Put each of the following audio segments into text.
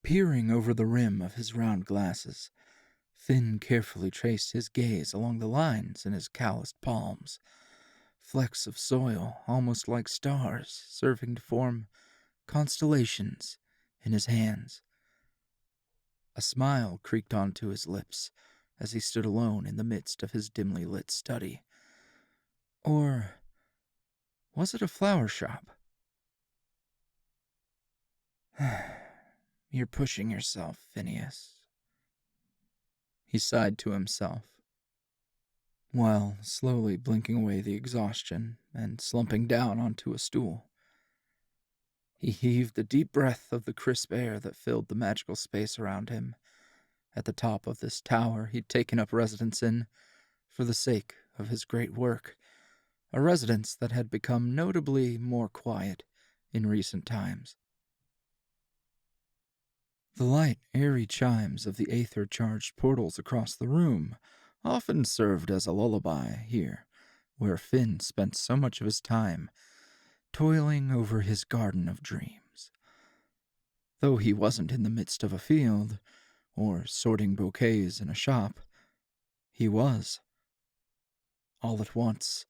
Peering over the rim of his round glasses, Finn carefully traced his gaze along the lines in his calloused palms, flecks of soil almost like stars serving to form constellations in his hands. A smile creaked onto his lips as he stood alone in the midst of his dimly lit study. Or was it a flower shop? You're pushing yourself, Phineas, he sighed to himself, while slowly blinking away the exhaustion and slumping down onto a stool. He heaved a deep breath of the crisp air that filled the magical space around him, at the top of this tower he'd taken up residence in for the sake of his great work, a residence that had become notably more quiet in recent times. The light, airy chimes of the aether-charged portals across the room often served as a lullaby here, where Finn spent so much of his time toiling over his garden of dreams. Though he wasn't in the midst of a field, or sorting bouquets in a shop, he was. All at once,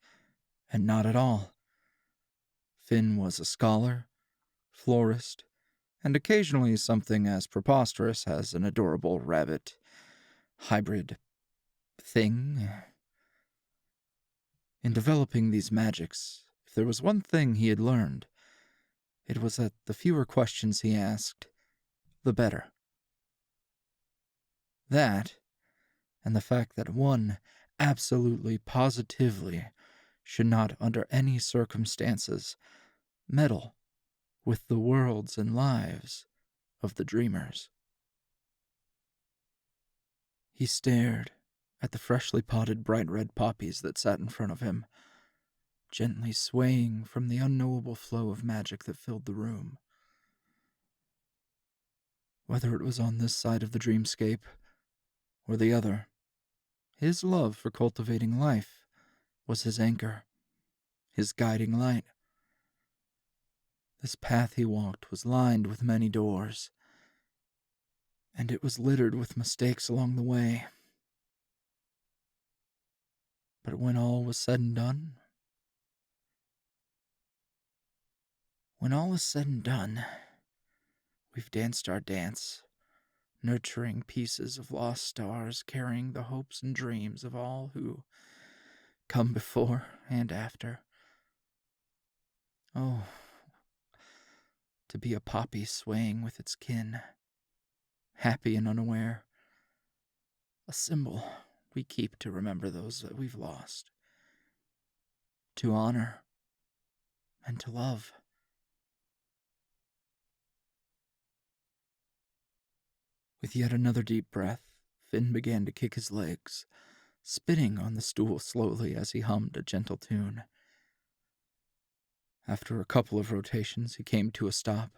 and not at all. Finn was a scholar, florist, and occasionally something as preposterous as an adorable rabbit hybrid thing. In developing these magics, if there was one thing he had learned, it was that the fewer questions he asked, the better. That, and the fact that one absolutely positively should not under any circumstances meddle with the worlds and lives of the dreamers. He stared at the freshly potted bright red poppies that sat in front of him, gently swaying from the unknowable flow of magic that filled the room. Whether it was on this side of the dreamscape or the other, his love for cultivating life was his anchor, his guiding light. This path he walked was lined with many doors, and it was littered with mistakes along the way. But when all was said and done, we've danced our dance, nurturing pieces of lost stars, carrying the hopes and dreams of all who come before and after. Oh, to be a poppy swaying with its kin, happy and unaware, a symbol we keep to remember those that we've lost, to honor and to love. With yet another deep breath, Finn began to kick his legs, spinning on the stool slowly as he hummed a gentle tune. After a couple of rotations, he came to a stop,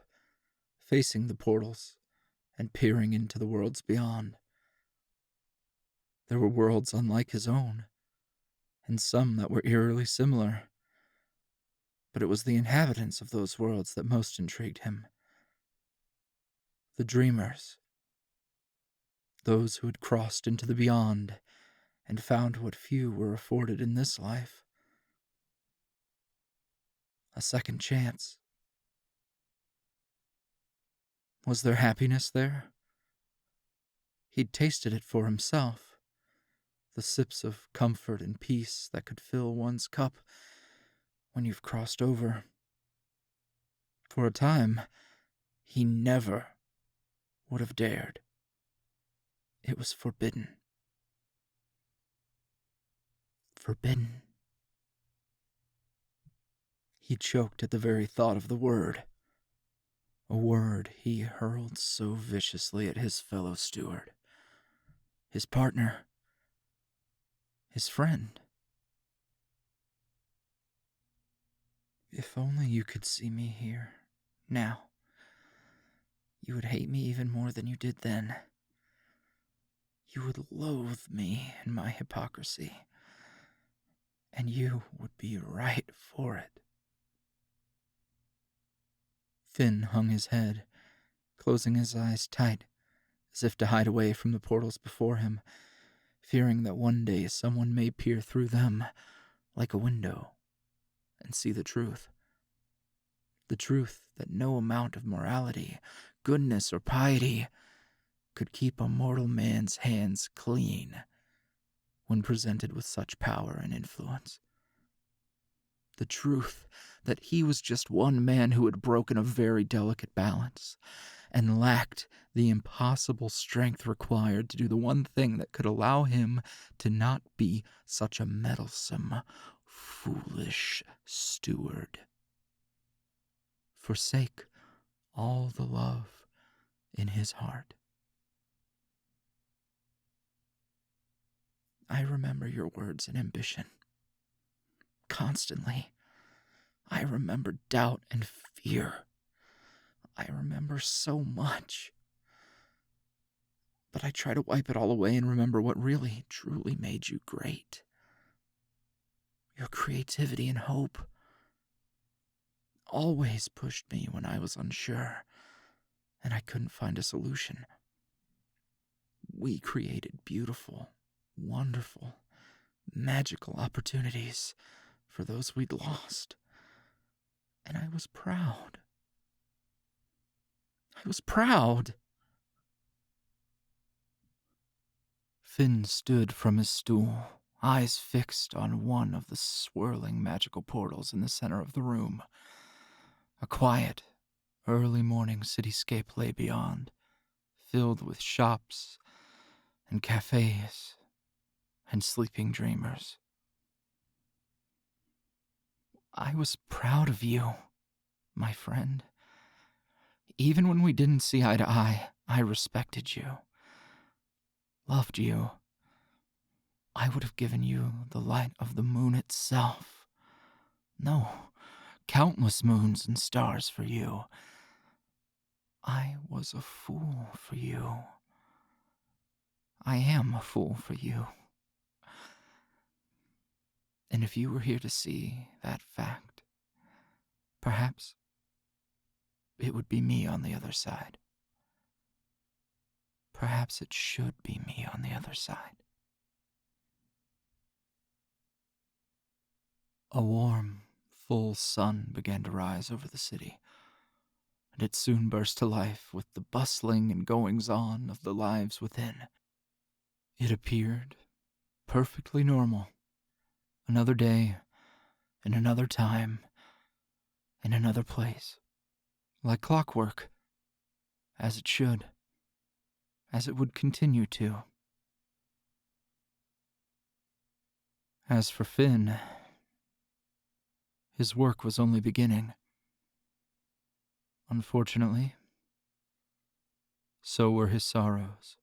facing the portals and peering into the worlds beyond. There were worlds unlike his own, and some that were eerily similar. But it was the inhabitants of those worlds that most intrigued him. The dreamers. Those who had crossed into the beyond and found what few were afforded in this life. A second chance. Was there happiness there? He'd tasted it for himself, the sips of comfort and peace that could fill one's cup when you've crossed over. For a time, he never would have dared. It was forbidden. Forbidden. He choked at the very thought of the word. A word he hurled so viciously at his fellow steward, his partner, his friend. If only you could see me here, now, you would hate me even more than you did then. You would loathe me and my hypocrisy, and you would be right for it. Finn hung his head, closing his eyes tight, as if to hide away from the portals before him, fearing that one day someone may peer through them like a window and see the truth. The truth that no amount of morality, goodness, or piety could keep a mortal man's hands clean when presented with such power and influence. The truth that he was just one man who had broken a very delicate balance and lacked the impossible strength required to do the one thing that could allow him to not be such a meddlesome, foolish steward. Forsake all the love in his heart. I remember your words and ambition. Constantly. I remember doubt and fear. I remember so much. But I try to wipe it all away and remember what really, truly made you great. Your creativity and hope always pushed me when I was unsure and I couldn't find a solution. We created beautiful, wonderful, magical opportunities for those we'd lost. And I was proud. I was proud. Finn stood from his stool, eyes fixed on one of the swirling magical portals in the center of the room. A quiet, early morning cityscape lay beyond, filled with shops and cafes and sleeping dreamers. I was proud of you, my friend. Even when we didn't see eye to eye, I respected you, loved you. I would have given you the light of the moon itself. No, countless moons and stars for you. I was a fool for you. I am a fool for you. And if you were here to see that fact, perhaps it would be me on the other side. Perhaps it should be me on the other side. A warm, full sun began to rise over the city, and it soon burst to life with the bustling and goings-on of the lives within. It appeared perfectly normal. Another day, in another time, in another place. Like clockwork, as it should, as it would continue to. As for Finn, his work was only beginning. Unfortunately, so were his sorrows.